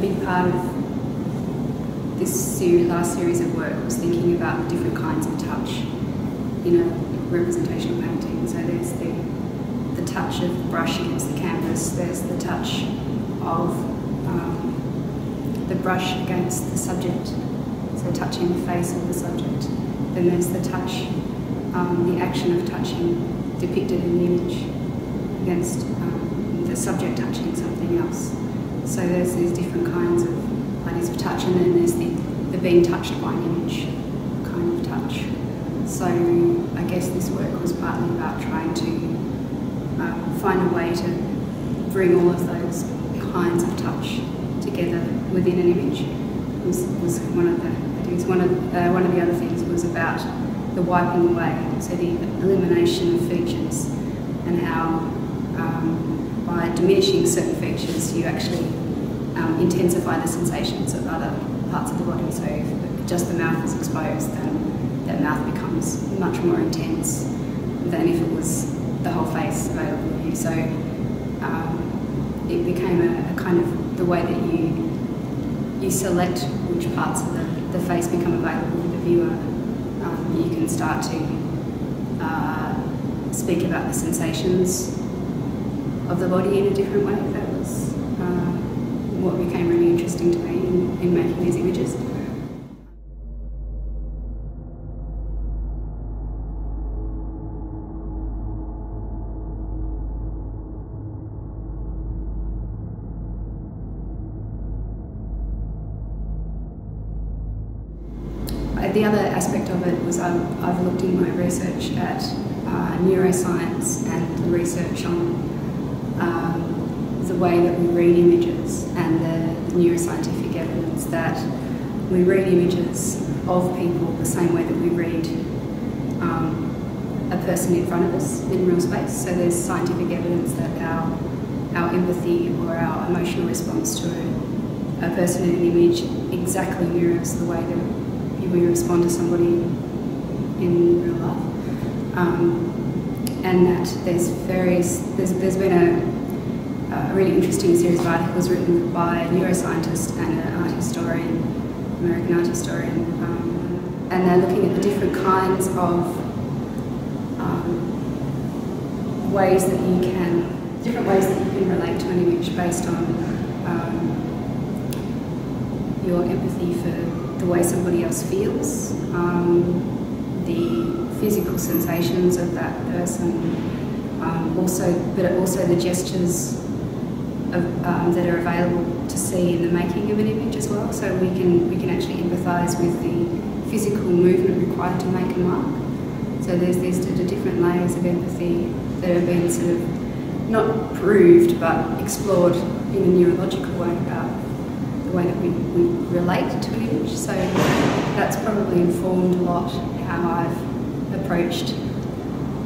big part of this last series of work was thinking about different kinds of touch in a representational painting. So there's the touch of the brush against the canvas, there's the touch of the brush against the subject, so touching the face of the subject. Then there's the touch, the action of touching depicted in the image against the subject touching something else. So there's these different kinds of ideas of touch, and then there's the being touched by an image kind of touch. So I guess this work was partly about trying to find a way to bring all of those kinds of touch together within an image. Was one of the ideas. One of the other things was about the wiping away, so the elimination of features, and how by diminishing certain features you actually intensify the sensations of other parts of the body. So if just the mouth is exposed, then that mouth becomes much more intense than if it was the whole face available to you. So it became a kind of the way that you select which parts of the face become available to the viewer. You can start to speak about the sensations of the body in a different way. That was what became really interesting to me in making these images. The other aspect of it was I've looked in my research at neuroscience and the research on the way that we read images and the neuroscientific evidence that we read images of people the same way that we read a person in front of us in real space. So there's scientific evidence that our empathy or our emotional response to a person in an image exactly mirrors the way that we respond to somebody in real life, and that there's been a really interesting series of articles written by a neuroscientist and an art historian, American art historian, and they're looking at the different kinds of ways that you can relate to an image based on your empathy for the way somebody else feels, the physical sensations of that person, but also the gestures that are available to see in the making of an image as well. So we can actually empathise with the physical movement required to make a mark. So there's these different layers of empathy that have been sort of not proved but explored in a neurological way about the way that we relate to an image. So that's probably informed a lot how I've approached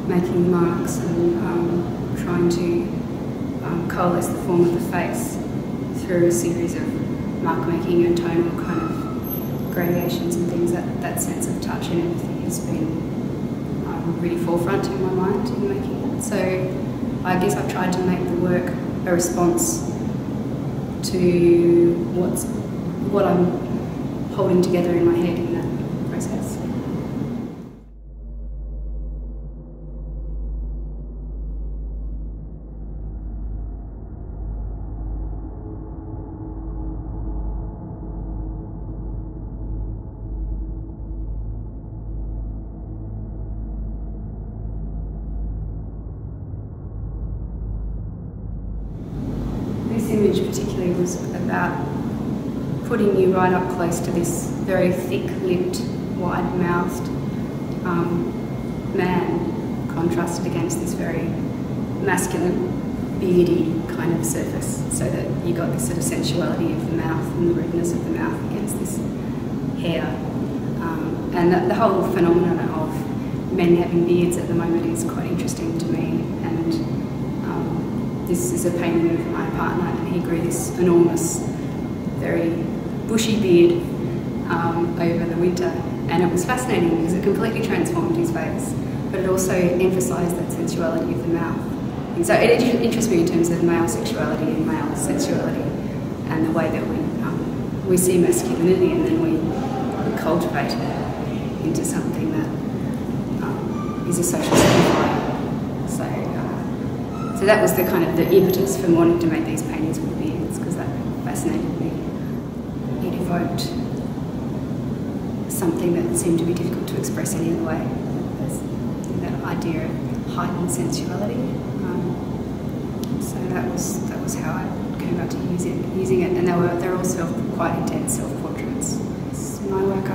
making marks and trying to coalesce the form of the face through a series of mark making and tonal kind of gradations and things. That sense of touch and empathy has been really forefront in my mind in making it. So I guess I've tried to make the work a response to what I'm holding together in my head in that process. This image particularly was about putting you right up close to this very thick-lipped, wide-mouthed man, contrasted against this very masculine, beardy kind of surface, so that you got this sort of sensuality of the mouth and the redness of the mouth against this hair. And the whole phenomenon of men having beards at the moment is quite interesting to me. And this is a painting of my partner, and he grew this enormous, very bushy beard over the winter, and it was fascinating because it completely transformed his face, but it also emphasised that sensuality of the mouth. And so it interests me in terms of male sexuality and male sensuality, and the way that we see masculinity, and then we cultivate it into something that is a social signifier. So that was the kind of the impetus for wanting to make these paintings with beards, because that fascinated me. It evoked something that seemed to be difficult to express any other way. That idea of heightened sensuality. So that was how I came about to using it, and they're also quite intense self-portraits. My work,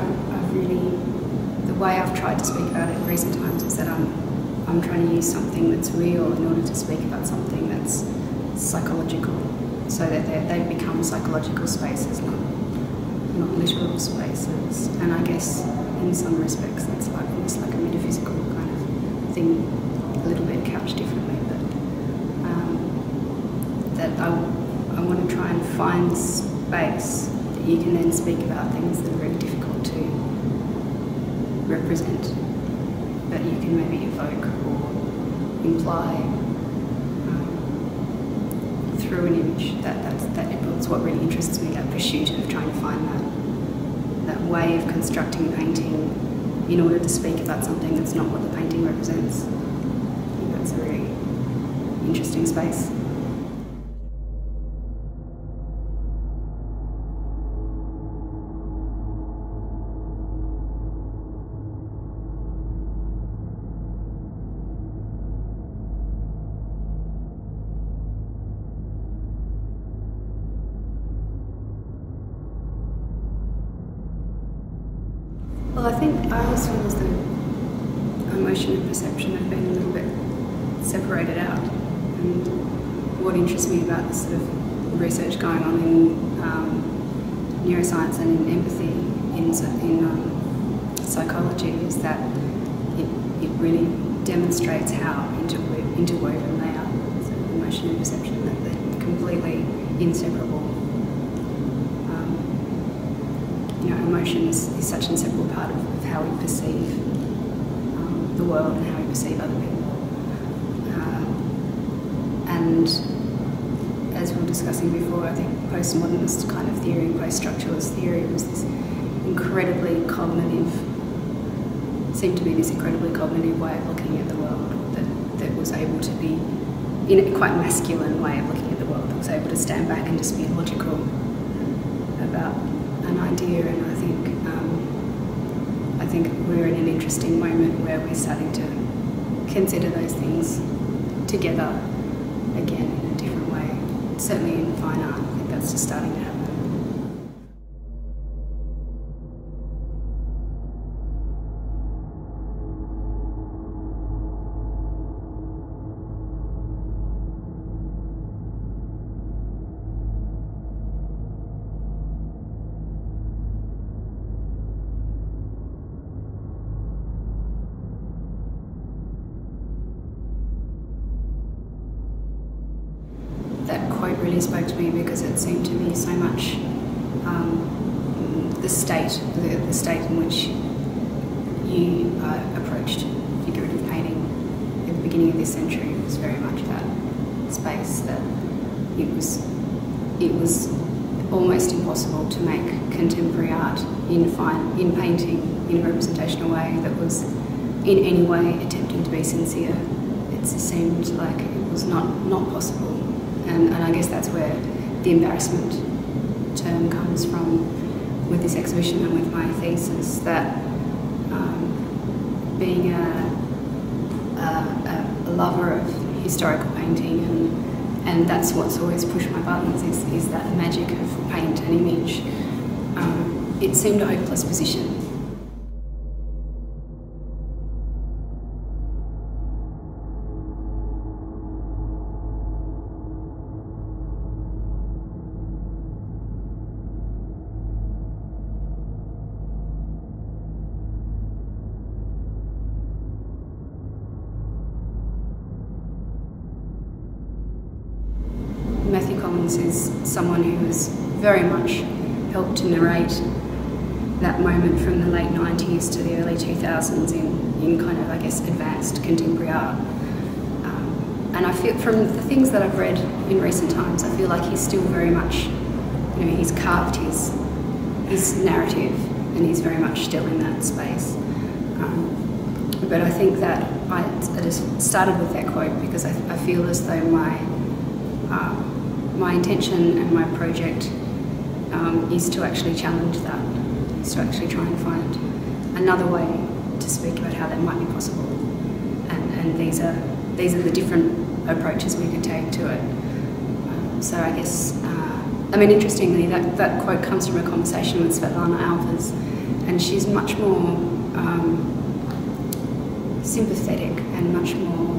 the way I've tried to speak about it in recent times is that I'm trying to use something that's real in order to speak about something that's psychological, so that they become psychological spaces, not literal spaces. And I guess in some respects that's almost like a metaphysical kind of thing, a little bit couched differently, but that I want to try and find space that you can then speak about things that are very difficult to represent, but you can maybe evoke or imply through an image. That's what really interests me, that pursuit of trying to find that way of constructing painting in order to speak about something that's not what the painting represents. I think that's a really interesting space. Well, I think I always feel as though emotion and perception have been a little bit separated out. And what interests me about this sort of research going on in neuroscience and in empathy in psychology is that it really demonstrates how interwoven they are. So emotion and perception, that they're completely inseparable. Emotion is such an inseparable part of how we perceive the world and how we perceive other people. And as we were discussing before, I think postmodernist kind of theory, post-structuralist theory was this incredibly cognitive, seemed to be this incredibly cognitive way of looking at the world that was able to be, in a quite masculine way of looking at the world, that was able to stand back and just be logical about an idea. And I think we're in an interesting moment where we're starting to consider those things together again in a different way. Certainly in fine art, I think that's just starting to happen. That quote really spoke to me because it seemed to me so much the state in which you approached figurative painting at the beginning of this century. Was very much that space that it was almost impossible to make contemporary art in painting in a representational way that was in any way attempting to be sincere. It seemed like it was not possible. And I guess that's where the embarrassment term comes from with this exhibition and with my thesis, that being a lover of historical painting, and that's what's always pushed my buttons, is that magic of paint and image. It seemed a hopeless position. Is someone who has very much helped to narrate that moment from the late 90s to the early 2000s in kind of, I guess, advanced contemporary art. And I feel from the things that I've read in recent times, I feel like he's still very much, he's carved his narrative, and he's very much still in that space. But I think that I just started with that quote because I feel as though my intention and my project is to actually challenge that, is to actually try and find another way to speak about how that might be possible. And these are the different approaches we could take to it. So I guess, interestingly, that quote comes from a conversation with Svetlana Alpers, and she's much more sympathetic and much more,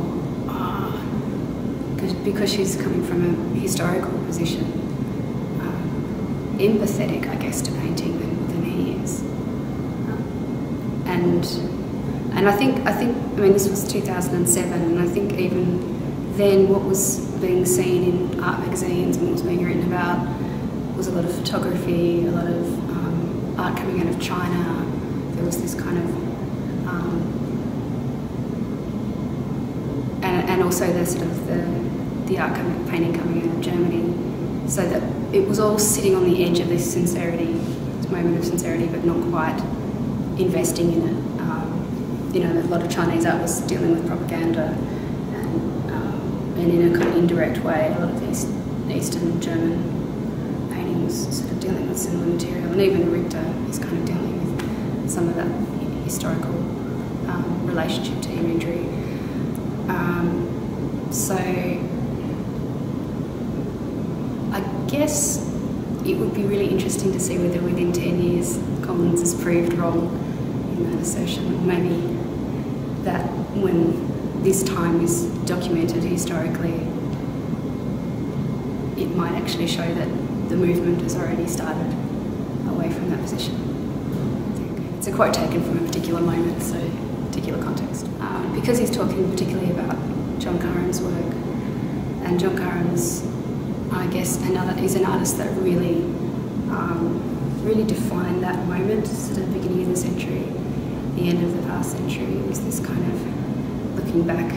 because she's coming from a historical position, empathetic, I guess, to painting than he is. And I think this was 2007, and I think even then what was being seen in art magazines and what was being written about was a lot of photography, a lot of art coming out of China. There was this kind of and also the sort of the art painting coming out of Germany, so that it was all sitting on the edge of this sincerity, this moment of sincerity, but not quite investing in it. A lot of Chinese art was dealing with propaganda, and in a kind of indirect way, a lot of these Eastern German painting was sort of dealing with similar material, and even Richter is kind of dealing with some of that historical relationship to imagery. So I guess it would be really interesting to see whether within 10 years Collins is proved wrong in that assertion, or maybe that when this time is documented historically, it might actually show that the movement has already started away from that position. I think it's a quote taken from a particular moment, so particular context. Because he's talking particularly about John Curran's work, and John Curran's, I guess, is an artist that really defined that moment, sort of the beginning of the century, the end of the past century. It was this kind of looking back,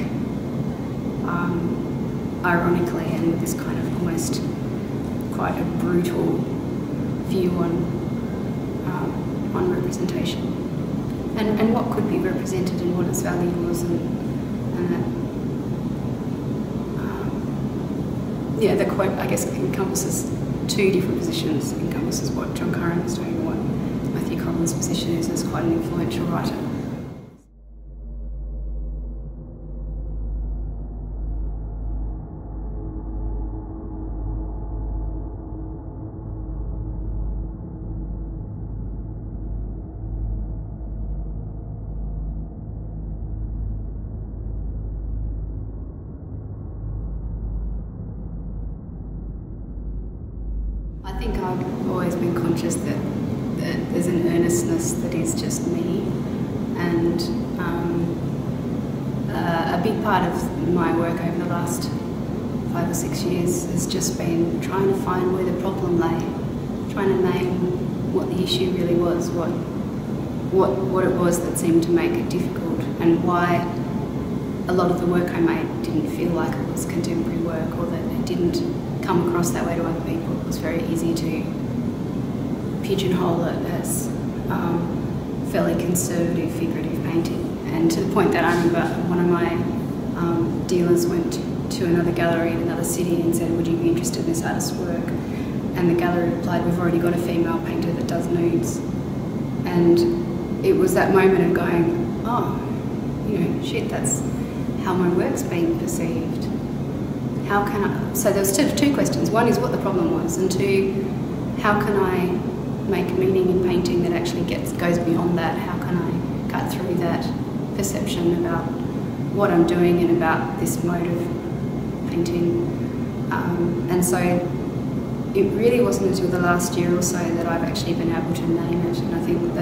ironically, and with this kind of almost quite a brutal view on representation, and what could be represented and what its value was, and that. The quote, I guess, encompasses two different positions. It encompasses what John Curran was doing and what Matthew Collins' position is as quite an influential writer. I think I've always been conscious that there's an earnestness that is just me, and a big part of my work over the last 5 or 6 years has just been trying to find where the problem lay, trying to name what the issue really was, what it was that seemed to make it difficult, and why a lot of the work I made didn't feel like it was contemporary work, or that it didn't come across that way to other people. It was very easy to pigeonhole it as fairly conservative figurative painting, and to the point that I remember one of my dealers went to another gallery in another city and said, "Would you be interested in this artist's work?" And the gallery replied, "We've already got a female painter that does nudes." And it was that moment of going, oh, shit, that's how my work's being perceived. How can I? So there was two questions. One is what the problem was, and two, how can I make meaning in painting that actually goes beyond that? How can I cut through that perception about what I'm doing and about this mode of painting? And so it really wasn't until the last year or so that I've actually been able to name it, and I think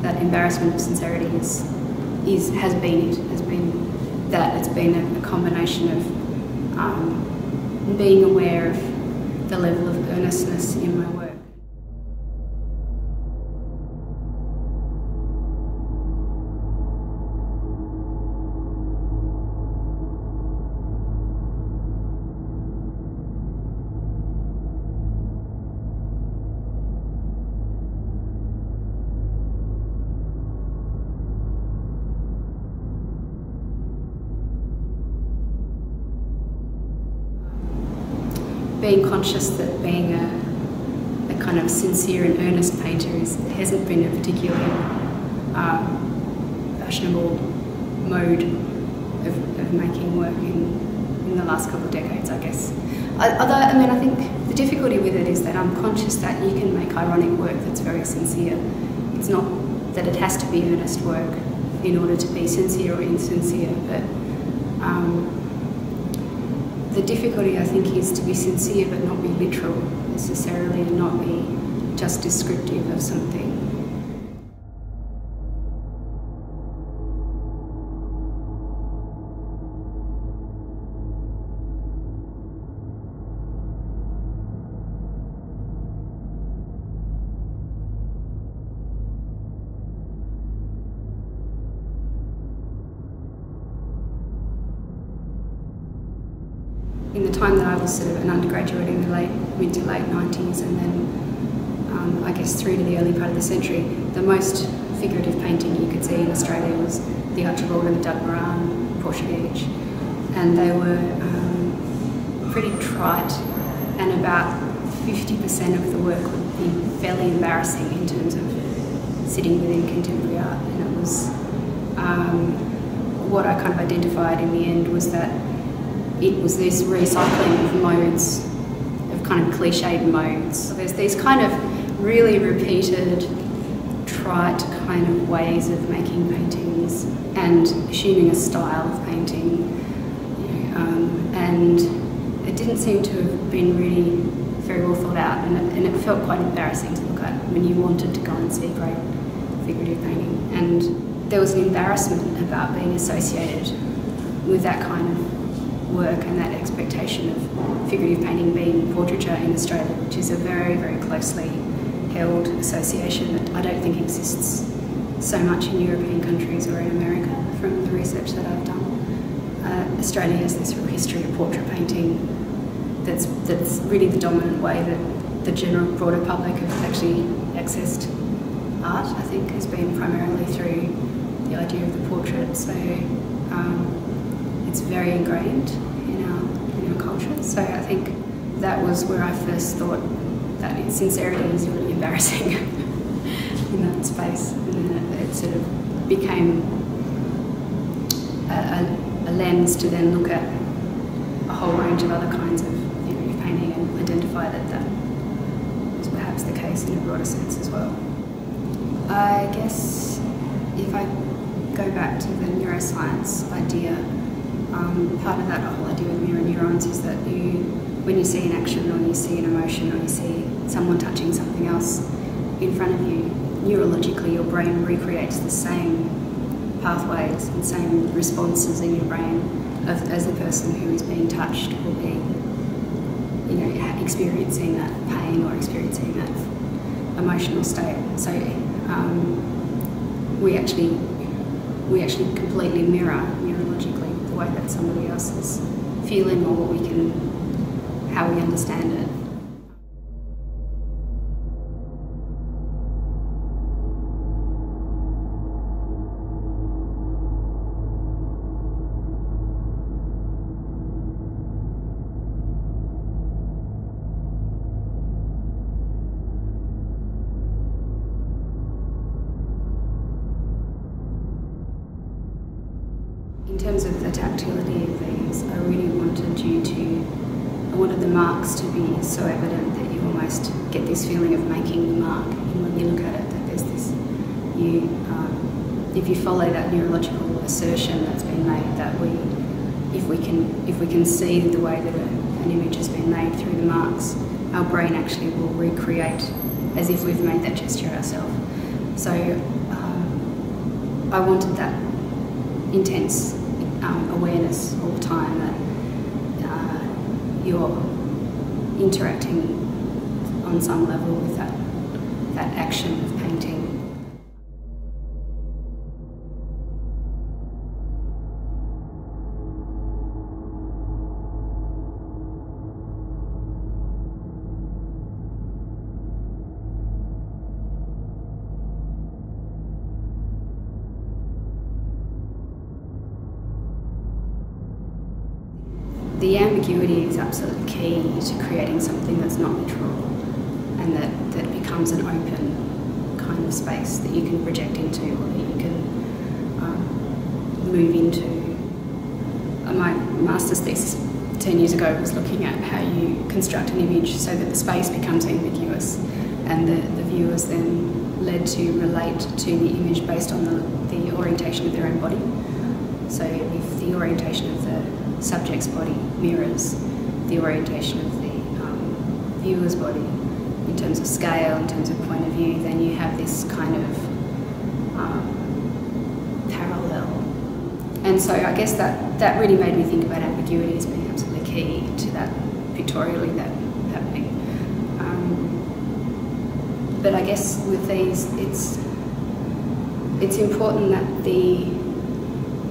that embarrassment of sincerity has been that. It's been a combination of being aware of the level of earnestness in my work. being conscious that being a kind of sincere and earnest painter hasn't been a particularly fashionable mode of making work in the last couple of decades, I guess. Although, I mean, I think the difficulty with it is that I'm conscious that you can make ironic work that's very sincere. It's not that it has to be earnest work in order to be sincere or insincere, but the difficulty, I think, is to be sincere but not be literal necessarily, and not be just descriptive of something. In the time that I was sort of an undergraduate in the mid to late 90s, and then I guess through to the early part of the century, the most figurative painting you could see in Australia was the Archibald and the Doug Moran Portuguese, and they were pretty trite, and about 50% of the work would be fairly embarrassing in terms of sitting within contemporary art. And it was what I kind of identified in the end was that it was this recycling of modes, of kind of cliched modes. So there's these kind of really repeated, trite kind of ways of making paintings and assuming a style of painting, and it didn't seem to have been really very well thought out, and it felt quite embarrassing to look at when you wanted to go and see great figurative painting. And there was an embarrassment about being associated with that kind of work and that expectation of figurative painting being portraiture in Australia, which is a very, very closely held association that I don't think exists so much in European countries or in America from the research that I've done. Australia has this real history of portrait painting that's really the dominant way that the general broader public have actually accessed art, I think, has been primarily through the idea of the portrait. So it's very ingrained in our culture. So I think that was where I first thought that sincerity is really embarrassing in that space. And then it sort of became a lens to then look at a whole range of other kinds of figurative painting and identify that was perhaps the case in a broader sense as well. I guess if I go back to the neuroscience idea, part of that whole idea with mirror neurons is that when you see an action or you see an emotion or you see someone touching something else in front of you, neurologically your brain recreates the same pathways and same responses in your brain as the person who is being touched will be, experiencing that pain or experiencing that emotional state. So we actually completely mirror neurologically the way that somebody else is feeling or how we understand it. In terms of the tactility of these, I really wanted the marks to be so evident that you almost get this feeling of making the mark. And when you look at it, that there's this, if you follow that neurological assertion that's been made, that if we can see the way that an image has been made through the marks, our brain actually will recreate as if we've made that gesture ourselves. So I wanted that intense awareness all the time that you're interacting on some level with that action of painting. the ambiguity is absolutely key to creating something that's not literal, and that becomes an open kind of space that you can project into, or that you can move into. My master's thesis 10 years ago was looking at how you construct an image so that the space becomes ambiguous, and the viewers then led to relate to the image based on the orientation of their own body. So if the orientation of the subject's body mirrors the orientation of the viewer's body in terms of scale, in terms of point of view, then you have this kind of parallel. And so I guess that really made me think about ambiguity as being absolutely key to that, pictorially, that happening. But I guess with these, it's important that the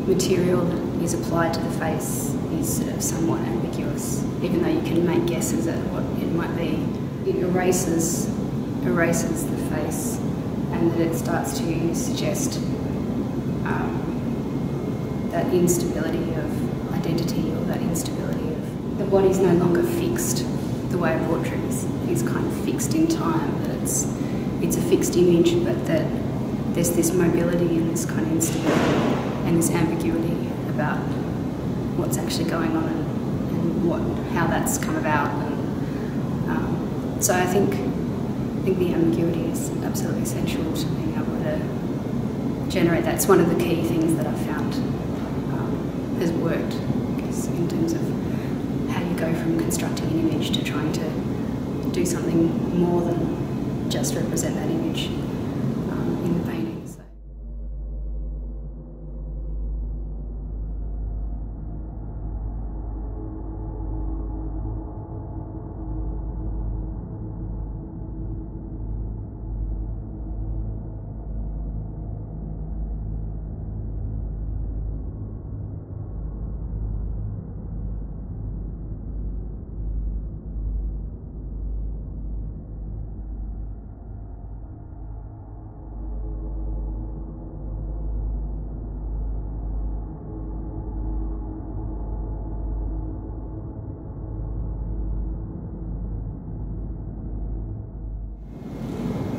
material that is applied to the face is sort of somewhat ambiguous, even though you can make guesses at what it might be. It erases the face, and that it starts to suggest that instability of identity, or that instability of the body's no longer fixed the way a portrait is kind of fixed in time, that it's a fixed image, but that there's this mobility and this kind of instability and this ambiguity about what's actually going on and how that's come about. And so I think the ambiguity is absolutely essential to being able to generate that. It's one of the key things that I've found has worked, I guess, in terms of how you go from constructing an image to trying to do something more than just represent that image in the painting. So.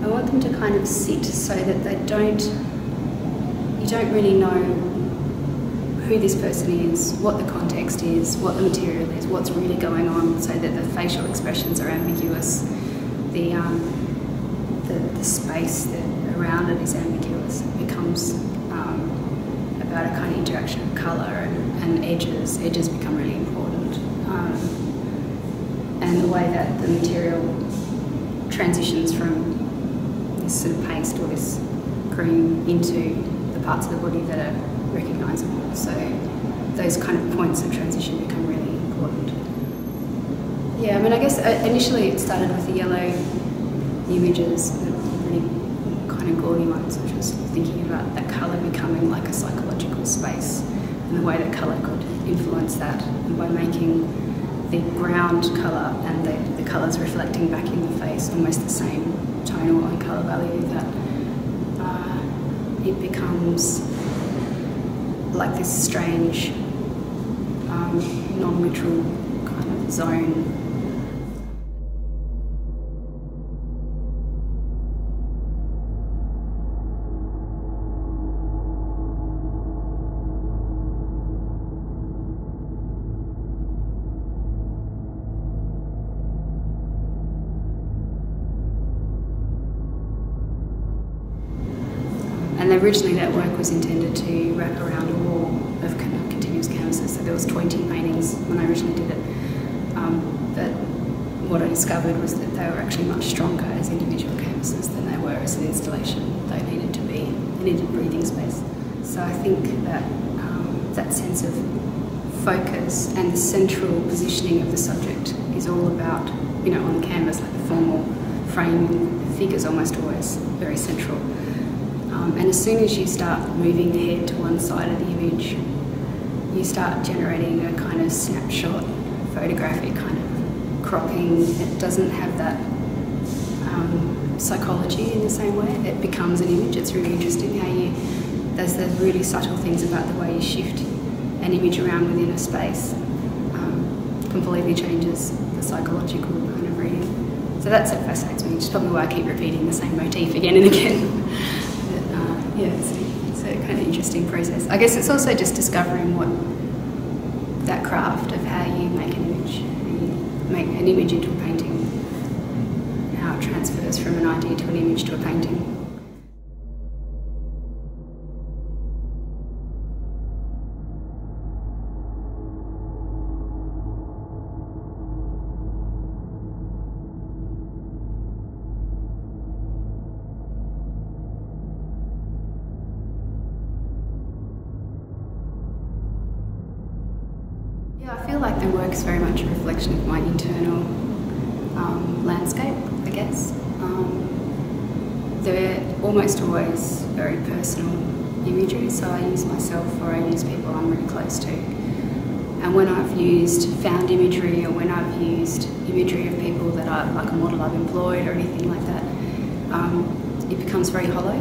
I want them to kind of sit so that you don't really know who this person is, what the context is, what the material is, what's really going on, so that the facial expressions are ambiguous, the space around it is ambiguous. It becomes about a kind of interaction of colour and edges. Edges become really important. And the way that the material transitions from this sort of paste or this cream into the parts of the body that are recognisable. So those kind of points of transition become really important. Yeah, I mean, I guess initially it started with the yellow images, the really kind of gaudy ones, which was thinking about that colour becoming like a psychological space and the way that colour could influence that, and by making the ground colour and the colours reflecting back in the face almost the same tonal and colour value, that it becomes like this strange non-literal kind of zone. And originally that work was intended to wrap around a wall of continuous canvases, so there was 20 paintings when I originally did it. But what I discovered was that they were actually much stronger as individual canvases than they were as an installation. They needed breathing space. So I think that that sense of focus and the central positioning of the subject is all about, you know, on the canvas, like the formal framing, the figure's almost always very central. And as soon as you start moving the head to one side of the image, you start generating a kind of snapshot, photographic kind of cropping. It doesn't have that psychology in the same way. It becomes an image. It's really interesting how there's really subtle things about the way you shift an image around within a space completely changes the psychological kind of reading. So that's what fascinates me, which is probably why I keep repeating the same motif again and again. But, yeah, it's a kind of interesting process. I guess it's also just discovering what that craft of how you make an image, you make an image into a painting, how it transfers from an idea to an image to a painting. I feel like the work's very much a reflection of my internal landscape, I guess. They're almost always very personal imagery, so I use myself or I use people I'm really close to. And when I've used found imagery or when I've used imagery of people that are like a model I've employed or anything like that, it becomes very hollow.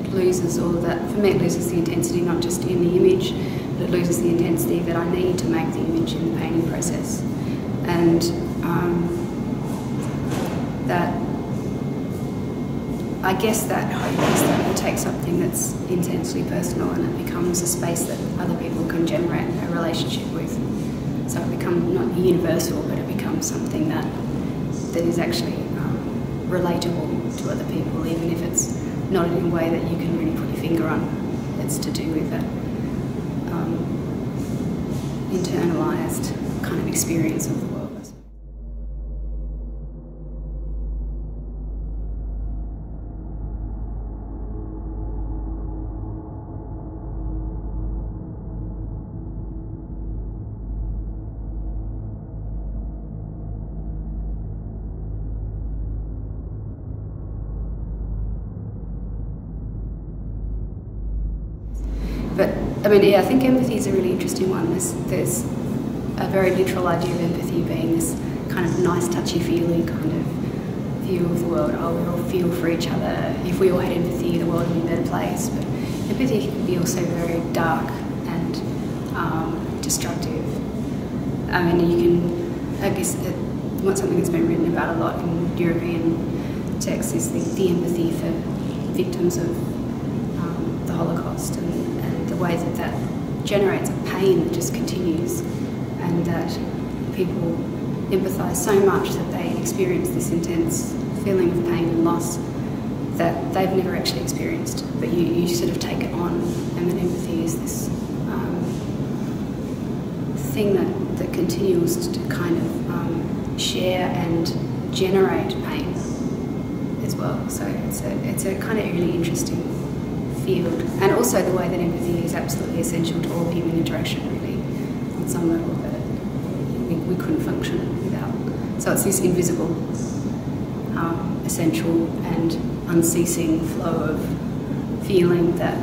It loses all of that. For me, it loses the intensity, not just in the image, but it loses the intensity that I need to make the image in the painting process. And that, I guess that hope is that you take something that's intensely personal and it becomes a space that other people can generate a relationship with. So it becomes not universal, but it becomes something that is actually relatable to other people, even if it's not in a way that you can really put your finger on. It's to do with that internalised kind of experience of the world. But I mean, yeah, I think empathy is a really interesting one. There's a very literal idea of empathy being this kind of nice, touchy-feely kind of view of the world. Oh, we all feel for each other. If we all had empathy, the world would be a better place. But empathy can be also very dark and destructive. I mean, you can, I guess, something that's been written about a lot in European texts is the empathy for victims of the Holocaust and the way that that generates a pain that just continues, and that people empathise so much that they experience this intense feeling of pain and loss that they've never actually experienced, but you sort of take it on, and that empathy is this thing that continues to kind of share and generate pain as well. So it's a kind of really interesting field, and also the way that empathy is absolutely essential to all human interaction, really, on some level that we couldn't function without. So it's this invisible, essential and unceasing flow of feeling that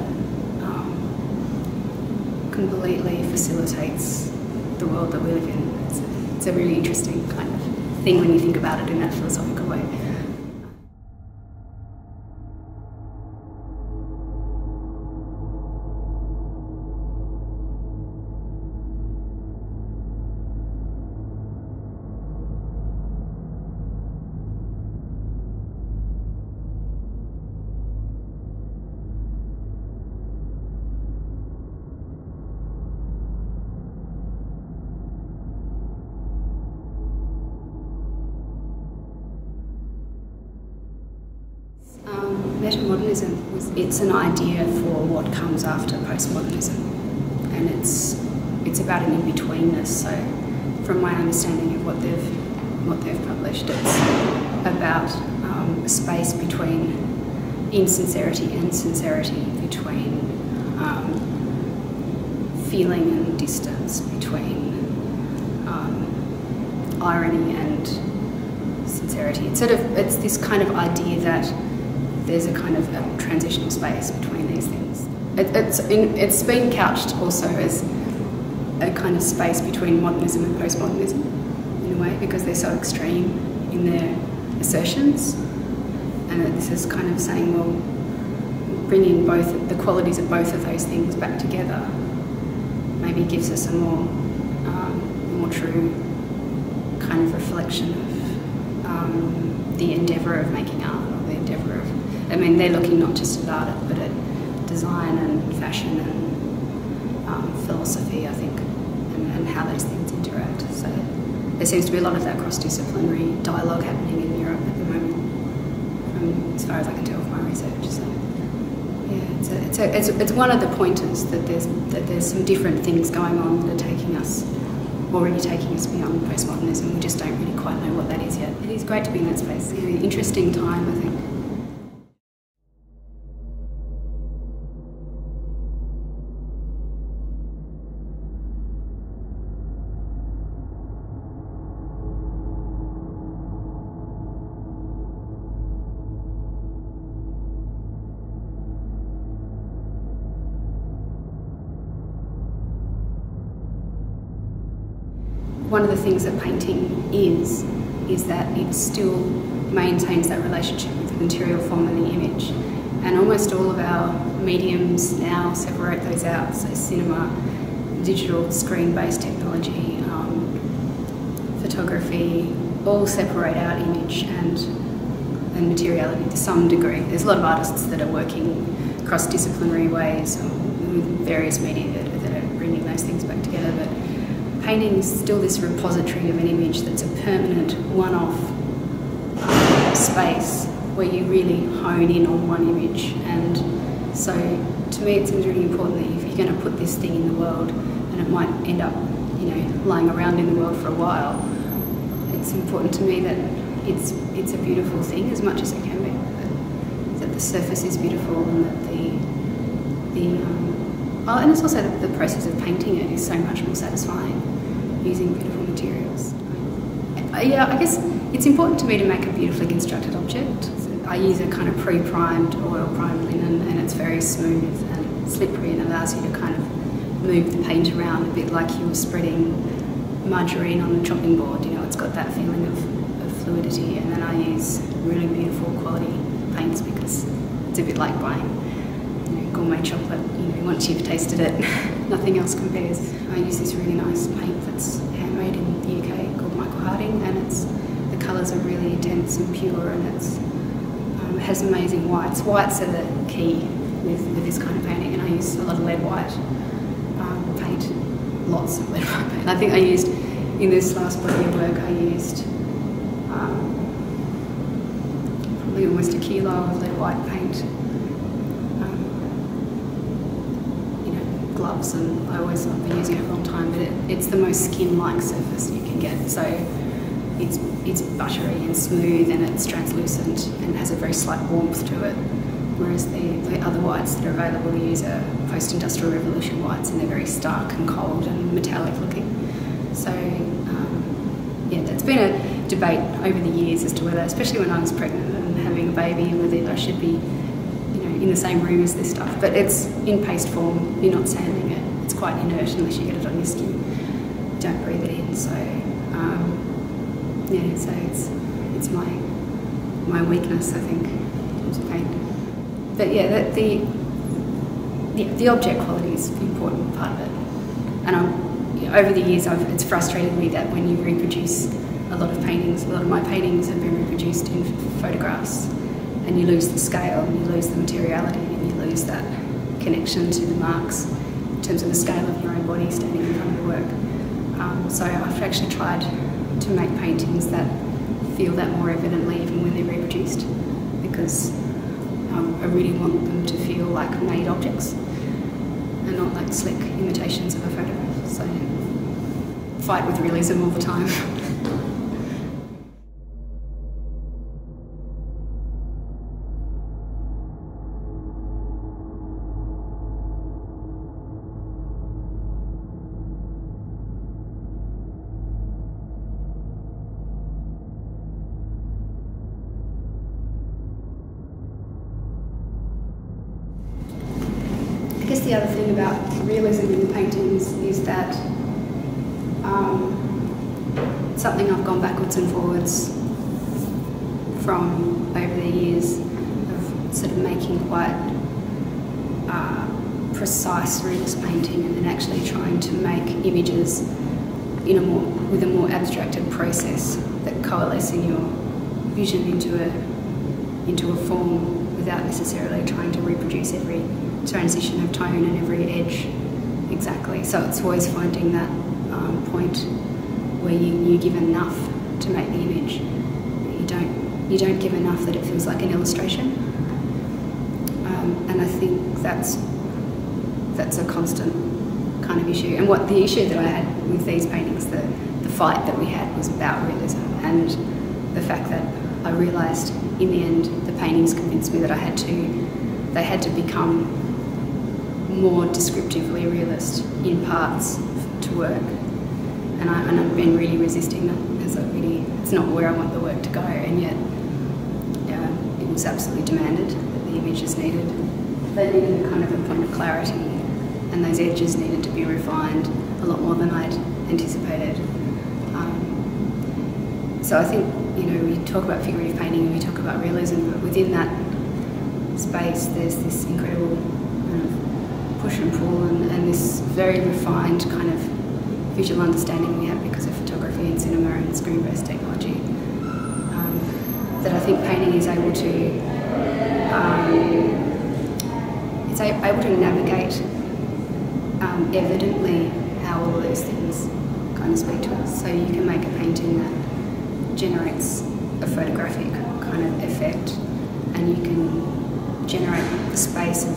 completely facilitates the world that we live in. It's a really interesting kind of thing when you think about it in that philosophical way. Metamodernism, it's an idea for what comes after postmodernism, and it's about an in-betweenness. So from my understanding of what they've published, it's about a space between insincerity and sincerity, between feeling and distance, between irony and sincerity. It's this kind of idea that there's a kind of a transitional space between these things. It's been couched also as a kind of space between modernism and postmodernism, in a way, because they're so extreme in their assertions, and that this is kind of saying, well, bringing both the qualities of both of those things back together maybe gives us a more true kind of reflection of the endeavour of making art, or the endeavour of, I mean, they're looking not just at art, but at design and fashion and philosophy, I think, and how those things interact. So there seems to be a lot of that cross-disciplinary dialogue happening in Europe at the moment, as far as I can tell from my research. So yeah, it's one of the pointers that there's some different things going on that are already taking us beyond postmodernism. We just don't really quite know what that is yet. It is great to be in that space. It's a really interesting time, I think. One of the things that painting is that it still maintains that relationship with the material form and the image. And almost all of our mediums now separate those out. So cinema, digital screen-based technology, photography, all separate out image and materiality to some degree. There's a lot of artists that are working cross-disciplinary ways with various media that are bringing those things back together. But painting is still this repository of an image that's a permanent, one-off space where you really hone in on one image. And so to me it seems really important that if you're going to put this thing in the world, and it might end up, lying around in the world for a while, it's important to me that it's a beautiful thing as much as it can be. That the surface is beautiful, and that and it's also the process of painting it is so much more satisfying using beautiful materials. Yeah, I guess it's important to me to make a beautifully constructed object. So I use a kind of pre-primed, oil-primed linen, and it's very smooth and slippery and allows you to kind of move the paint around a bit like you were spreading margarine on a chopping board. It's got that feeling of fluidity. And then I use really beautiful quality paints because it's a bit like buying gourmet chocolate. Once you've tasted it, nothing else compares. I use this really nice paint that's handmade in the UK called Michael Harding, and the colours are really intense and pure, and it has amazing whites. Whites are the key with this kind of painting, and I use a lot of lead white paint, lots of lead white paint. I think I used, in this last body of work, I used probably almost a kilo of lead white paint. Gloves, and I always have been using it for a long time, but it's the most skin-like surface you can get. So it's buttery and smooth, and it's translucent and has a very slight warmth to it. Whereas the other whites that are available to use are post-industrial revolution whites, and they're very stark and cold and metallic looking. So yeah, there's been a debate over the years as to whether, especially when I was pregnant and having a baby, whether I should be in the same room as this stuff. But it's in paste form, you're not sanding it, it's quite inert unless you get it on your skin, you don't breathe it in. So yeah, so it's my weakness, I think, in terms of paint. But yeah, the object quality is the important part of it. And over the years it's frustrated me that when you reproduce a lot of paintings, a lot of my paintings have been reproduced in photographs, and you lose the scale, and you lose the materiality, and you lose that connection to the marks in terms of the scale of your own body standing in front of the work. So I've actually tried to make paintings that feel that more evidently even when they're reproduced, because I really want them to feel like made objects and not like slick imitations of a photograph. So fight with realism all the time. I guess the other thing about realism in the paintings is that something I've gone backwards and forwards from over the years of sort of making quite precise realist painting, and then actually trying to make images with a more abstracted process that coalescing your vision into a form without necessarily trying to reproduce every transition of tone and every edge exactly. So it's always finding that point where you give enough to make the image, but you don't give enough that it feels like an illustration. And I think that's a constant kind of issue. And what the issue that I had with these paintings, the fight that we had, was about realism, and the fact that I realised in the end the paintings convinced me that they had to become more descriptively realist in parts to work. And I've been really resisting that because it's not where I want the work to go, and yet it was absolutely demanded that the images needed a kind of a point of clarity, and those edges needed to be refined a lot more than I'd anticipated. So I think, we talk about figurative painting and we talk about realism, but within that space there's this incredible kind of push and pull and this very refined kind of visual understanding we have because of photography and cinema and screen-based technology, that I think painting is able to navigate evidently how all of those things kind of speak to us. So you can make a painting that generates a photographic kind of effect, and you can generate the space of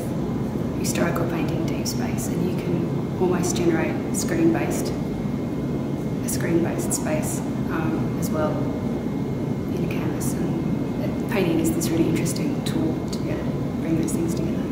historical painting, deep space, and you can almost generate a screen-based space as well in a canvas. And painting is this really interesting tool to be able to bring those things together.